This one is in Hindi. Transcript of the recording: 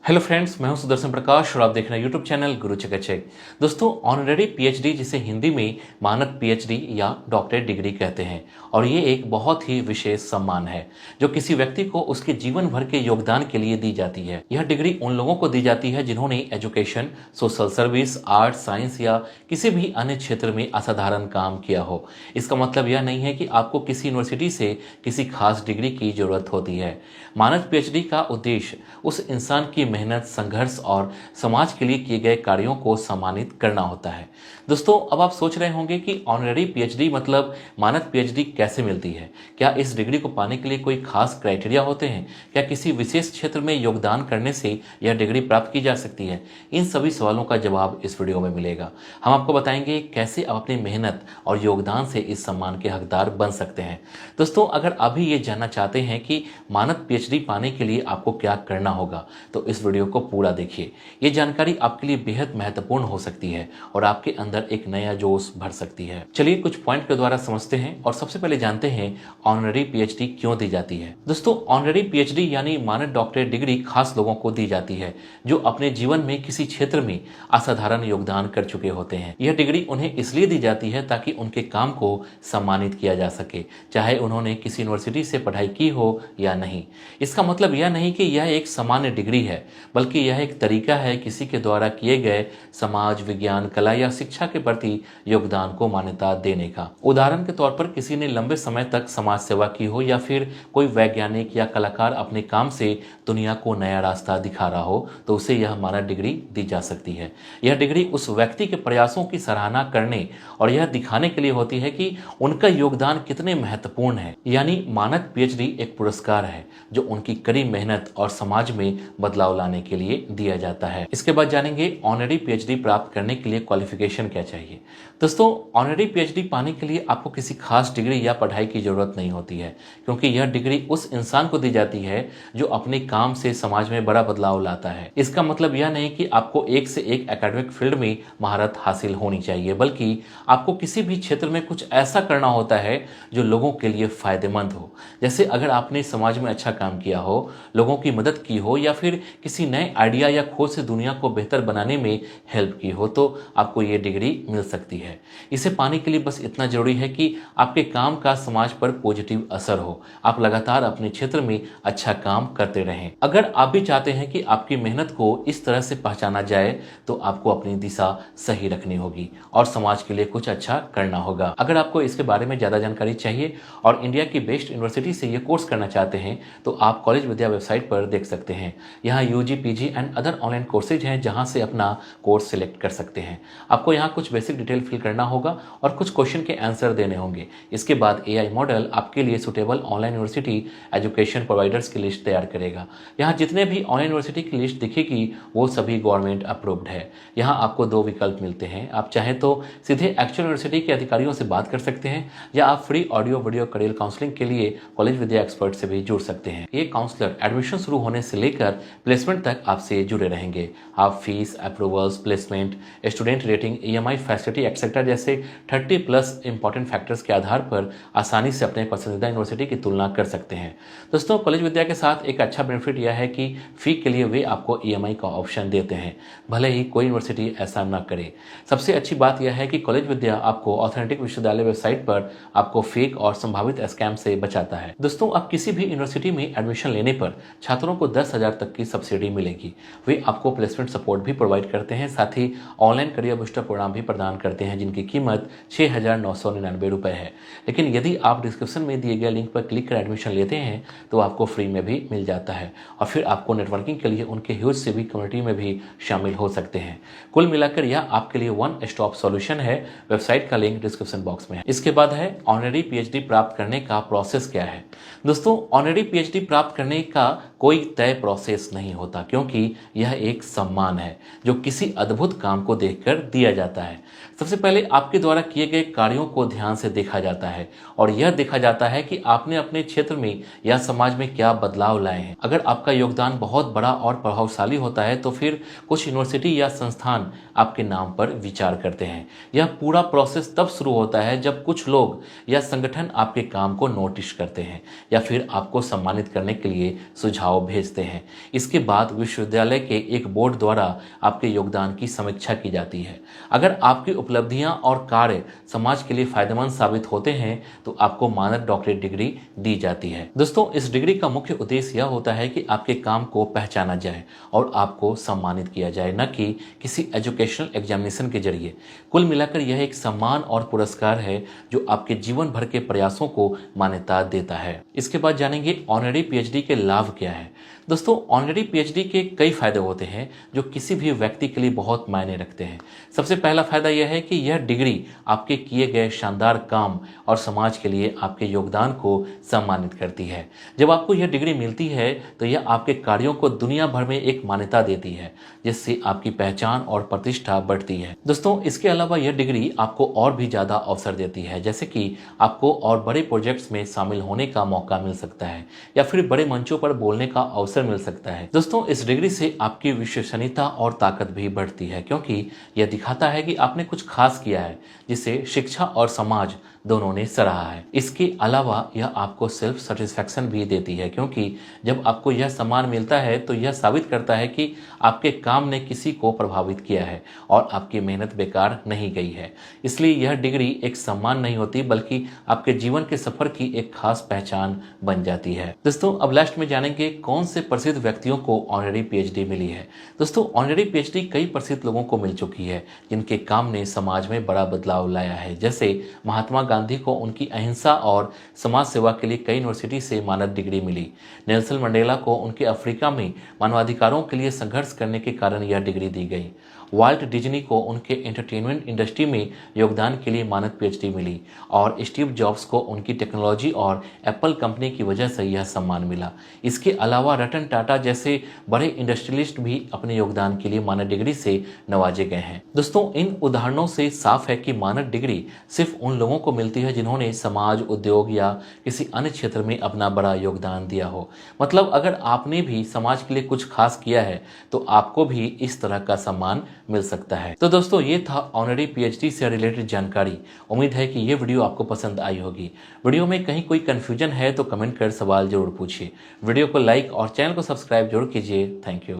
हेलो फ्रेंड्स, मैं हूं सुदर्शन प्रकाश और आप देख रहे हैं यूट्यूब चैनल गुरु चकाचक। दोस्तों, ऑनरेरी पीएचडी जिसे हिंदी में मानद पीएचडी या डॉक्टरेट डिग्री कहते हैं, और ये एक बहुत ही विशेष सम्मान है जो किसी व्यक्ति को उसके जीवन भर के योगदान के लिए दी जाती है। यह डिग्री उन लोगों को दी जाती है जिन्होंने education, social service, art, science या किसी भी अन्य क्षेत्र में असाधारण काम किया हो। इसका मतलब यह नहीं है कि आपको किसी यूनिवर्सिटी से किसी खास डिग्री की जरूरत होती है। मानद पीएचडी का उद्देश्य उस इंसान की मेहनत, संघर्ष और समाज के लिए किए गए कार्यों को सम्मानित करना होता है। दोस्तों, अब आप सोच रहे होंगे कि ऑनरेरी पीएचडी मतलब मानद पीएचडी कैसे मिलती है। क्या इस डिग्री को पाने के लिए कोई खास क्राइटेरिया होते हैं? क्या किसी विशेष क्षेत्र में योगदान करने से यह डिग्री प्राप्त की जा सकती है? इन सभी सवालों का जवाब इस वीडियो में मिलेगा। हम आपको बताएंगे कैसे आप अपनी मेहनत और योगदान से इस सम्मान के हकदार बन सकते हैं। दोस्तों, अगर अभी ये जानना चाहते हैं कि मानद पीएचडी पाने के लिए आपको क्या करना होगा, तो इस वीडियो को पूरा देखिए। ये जानकारी आपके लिए बेहद महत्वपूर्ण हो सकती है और आपके अंदर एक नया जोश भर सकती है। चलिए कुछ पॉइंट के द्वारा समझते हैं और सबसे पहले जानते हैं ऑनरेरी पीएचडी क्यों दी जाती है। दोस्तों, ऑनरेरी पीएचडी यानी मानद डॉक्टरेट डिग्री खास लोगों को दी जाती है जो अपने जीवन में किसी क्षेत्र में असाधारण योगदान कर चुके होते हैं। यह डिग्री उन्हें इसलिए दी जाती है ताकि उनके काम को सम्मानित किया जा सके, चाहे उन्होंने किसी यूनिवर्सिटी से पढ़ाई की हो या नहीं। इसका मतलब यह नहीं कि यह एक सामान्य डिग्री है, बल्कि यह एक तरीका है किसी के द्वारा किए गए समाज, विज्ञान, कला या शिक्षा के प्रति योगदान को मान्यता देने का। उदाहरण के तौर पर किसी ने लंबे समय तक समाज सेवा की हो या फिर कोई वैज्ञानिक या कलाकार अपने काम से दुनिया को नया रास्ता दिखा रहा हो, तो उसे यह मानद डिग्री दी जा सकती है। यह डिग्री उस व्यक्ति के प्रयासों की सराहना करने और यह दिखाने के लिए होती है कि उनका योगदान कितने महत्वपूर्ण है। यानी मानद पीएचडी एक पुरस्कार है जो उनकी कड़ी मेहनत और समाज में बदलाव लाने के लिए दिया जाता है। इसके बाद जानेंगे ऑनरेरी पीएचडी प्राप्त करने के लिए क्वालिफिकेशन क्या चाहिए। दोस्तों, ऑनरेरी पीएचडी पाने के लिए आपको किसी खास डिग्री या पढ़ाई की जरूरत नहीं होती है, क्योंकि यह डिग्री उस इंसान को दी जाती है जो अपने काम से समाज में बड़ा बदलाव लाता है। इसका मतलब यह नहीं कि आपको एक से एक एकेडमिक फील्ड में महारत हासिल होनी चाहिए, बल्कि आपको किसी भी क्षेत्र में कुछ ऐसा करना होता है जो लोगों के लिए फायदेमंद हो। जैसे अगर आपने समाज में अच्छा काम किया हो, लोगों की मदद की हो या फिर किसी नए आइडिया या खोज से दुनिया को बेहतर बनाने में हेल्प की हो, तो आपको ये डिग्री मिल सकती है। इसे पाने के लिए बस इतना जरूरी है कि आपके काम का समाज पर पॉजिटिव असर हो, आप लगातार अपने क्षेत्र में अच्छा काम करते रहें। अगर आप भी चाहते हैं कि आपकी मेहनत को इस तरह से पहचाना जाए, तो आपको अपनी दिशा सही रखनी होगी और समाज के लिए कुछ अच्छा करना होगा। अगर आपको इसके बारे में ज़्यादा जानकारी चाहिए और इंडिया की बेस्ट यूनिवर्सिटी से ये कोर्स करना चाहते हैं, तो आप कॉलेज विद्या वेबसाइट पर देख सकते हैं। यहाँ UG, PG and other online courses हैं जहाँ से अपना कोर्स सिलेक्ट कर सकते हैं। आपको यहाँ कुछ बेसिक डिटेल फिल करना होगा और कुछ क्वेश्चन के आंसर देने होंगे। इसके बाद एआई मॉडल आपके लिए suitable online university education providers की लिस्ट तैयार करेगा। यहाँ जितने भी ऑनलाइन यूनिवर्सिटी की लिस्ट दिखेगी वो सभी गवर्नमेंट अप्रूव्ड है। यहाँ आपको दो विकल्प मिलते हैं। आप चाहें तो सीधे एक्चुअल यूनिवर्सिटी के अधिकारियों से बात कर सकते हैं, या आप free audio video career counselling के लिए कॉलेज विद्या एक्सपर्ट से भी जुड़ सकते हैं। ये काउंसलर एडमिशन शुरू होने से लेकर प्लेसमेंट तक आपसे जुड़े रहेंगे। आप fees, approvals, placement, student rating, EMI facility etcetera जैसे 30+ इंपॉर्टेंट फैक्टर्स के आधार पर आसानी से अपने पसंदीदा यूनिवर्सिटी की तुलना कर सकते हैं। दोस्तों, कॉलेज विद्या के साथ एक अच्छा बेनिफिट यह है कि फी के लिए वे आपको ईएमआई का ऑप्शन देते हैं, भले ही कोई यूनिवर्सिटी ऐसा न करे। सबसे अच्छी बात यह है कि कॉलेज विद्या आपको ऑथेंटिक विश्वविद्यालय वेबसाइट पर आपको फेक और संभावित स्कैम से बचाता है। दोस्तों, आप किसी भी यूनिवर्सिटी में एडमिशन लेने पर छात्रों को 10,000 तक की सब्सिडी मिलेगी। वे आपको प्लेसमेंट सपोर्ट भी प्रोवाइड करते हैं, साथ ही ऑनलाइन करियर बूस्टर प्रोग्राम भी प्रदान करते हैं जिनकी कीमत 6,999 रुपये है। लेकिन यदि आप डिस्क्रिप्शन में दिए गए लिंक पर क्लिक कर एडमिशन लेते हैं तो आपको फ्री में भी मिल जाता है और फिर आपको नेटवर्किंग के लिए उनके ह्यूज सिविक कम्युनिटी में भी शामिल हो सकते हैं। कुल मिलाकर यह आपके लिए वन स्टॉप सॉल्यूशन है। वेबसाइट का लिंक डिस्क्रिप्शन बॉक्स में है। इसके बाद है ऑनरेरी पीएचडी प्राप्त करने का प्रोसेस क्या है। दोस्तों, ऑनरेरी पीएचडी प्राप्त करने का कोई तय प्रोसेस नहीं होता, क्योंकि यह एक सम्मान है जो किसी अद्भुत काम को देखकर दिया जाता है। सबसे पहले आपके द्वारा किए गए कार्यों को ध्यान से देखा जाता है और यह देखा जाता है कि आपने अपने क्षेत्र में या समाज में क्या बदलाव लाए हैं। अगर आपका योगदान बहुत बड़ा और प्रभावशाली होता है तो फिर कुछ यूनिवर्सिटी या संस्थान आपके नाम पर विचार करते हैं। यह पूरा प्रोसेस तब शुरू होता है जब कुछ लोग या संगठन आपके काम को नोटिस करते हैं या फिर आपको सम्मानित करने के लिए सुझाव भेजते हैं। इसके बाद बाद विश्वविद्यालय के एक बोर्ड द्वारा आपके योगदान की समीक्षा की जाती है। अगर आपकी उपलब्धियां और कार्य समाज के लिए फायदेमंद साबित होते हैं तो आपको मानद डॉक्टरेट डिग्री दी जाती है। दोस्तों, इस डिग्री का मुख्य उद्देश्य यह होता है कि आपके काम को पहचाना जाए और आपको सम्मानित किया जाए, न कि किसी एजुकेशनल एग्जामिनेशन के जरिए। कुल मिलाकर यह एक सम्मान और पुरस्कार है जो आपके जीवन भर के प्रयासों को मान्यता देता है। इसके बाद जानेंगे ऑनरेरी पीएचडी के लाभ क्या है। दोस्तों, ऑनरेरी पीएचडी के कई फायदे होते हैं जो किसी भी व्यक्ति के लिए बहुत मायने रखते हैं। सबसे पहला फायदा यह है कि यह डिग्री आपके किए गए शानदार काम और समाज के लिए आपके योगदान को सम्मानित करती है। जब आपको यह डिग्री मिलती है तो यह आपके कार्यों को दुनिया भर में एक मान्यता देती है, जिससे आपकी पहचान और प्रतिष्ठा बढ़ती है। दोस्तों, इसके अलावा यह डिग्री आपको और भी ज्यादा अवसर देती है, जैसे कि आपको और बड़े प्रोजेक्ट्स में शामिल होने का मौका मिल सकता है या फिर बड़े मंचों पर बोलने का अवसर मिल सकता है। दोस्तों, इस डिग्री से आपकी विश्वसनीयता और ताकत भी बढ़ती है, क्योंकि यह दिखाता है कि आपने कुछ खास किया है जिसे शिक्षा और समाज दोनों ने सराहा है। इसके अलावा यह आपको सेल्फ सेटिस्फैक्शन भी देती है, क्योंकि जब आपको यह सम्मान मिलता है तो यह साबित करता है कि आपके काम ने किसी को प्रभावित किया है और आपकी मेहनत बेकार नहीं गई है। इसलिए यह डिग्री एक सम्मान नहीं होती, बल्कि आपके जीवन के सफर की एक खास पहचान बन जाती है। दोस्तों, अब लास्ट में जानेंगे कौन से प्रसिद्ध व्यक्तियों को ऑनरेरी पीएचडी मिली है। दोस्तों, ऑनरेरी पीएचडी कई प्रसिद्ध लोगों को मिल चुकी है जिनके काम ने समाज में बड़ा बदलाव लाया है। जैसे महात्मा गांधी को उनकी अहिंसा और समाज सेवा के लिए कई यूनिवर्सिटी से मानद डिग्री मिली। नेल्सन मंडेला को उनके अफ्रीका में मानवाधिकारों के लिए संघर्ष करने के कारण यह डिग्री दी गई। वाल्ट डिज्नी को उनके एंटरटेनमेंट इंडस्ट्री में योगदान के लिए मानद पीएचडी मिली और स्टीव जॉब्स को उनकी टेक्नोलॉजी और एप्पल कंपनी की वजह से यह सम्मान मिला। इसके अलावा रतन टाटा जैसे बड़े इंडस्ट्रियलिस्ट भी अपने योगदान के लिए मानद डिग्री से नवाजे गए हैं। दोस्तों, इन उदाहरणों से साफ है कि मानद डिग्री सिर्फ उन लोगों को मिलती है जिन्होंने समाज, उद्योग या किसी अन्य क्षेत्र में अपना बड़ा योगदान दिया हो। मतलब अगर आपने भी समाज के लिए कुछ खास किया है तो आपको भी इस तरह का सम्मान मिल सकता है। तो दोस्तों, ये था ऑनरेरी पीएचडी से रिलेटेड जानकारी। उम्मीद है कि ये वीडियो आपको पसंद आई होगी। वीडियो में कहीं कोई कंफ्यूजन है तो कमेंट कर सवाल जरूर पूछिए। वीडियो को लाइक और चैनल को सब्सक्राइब जरूर कीजिए। Thank you.